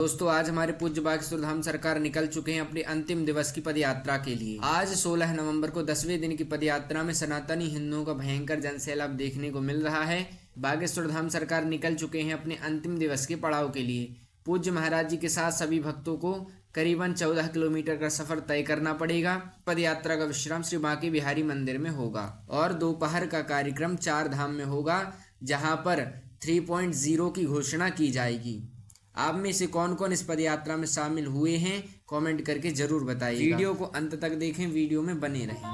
दोस्तों आज हमारे पूज्य बागेश्वर धाम सरकार निकल चुके हैं अपने अंतिम दिवस की पदयात्रा के लिए। आज 16 नवंबर को 10वें दिन की पदयात्रा में सनातनी हिंदुओं का भयंकर जनसैलाब देखने को मिल रहा है। बागेश्वर धाम सरकार निकल चुके हैं अपने अंतिम दिवस के पड़ाव के लिए। पूज्य महाराज जी के साथ सभी भक्तों को करीबन 14 किलोमीटर का सफर तय करना पड़ेगा। पदयात्रा का विश्राम श्री बांके बिहारी मंदिर में होगा और दोपहर का कार्यक्रम 4 धाम में होगा, जहां पर 3.0 की घोषणा की जाएगी। आप में से कौन कौन इस पदयात्रा में शामिल हुए हैं कमेंट करके जरूर बताइए। वीडियो को अंत तक देखें, वीडियो में बने रहें।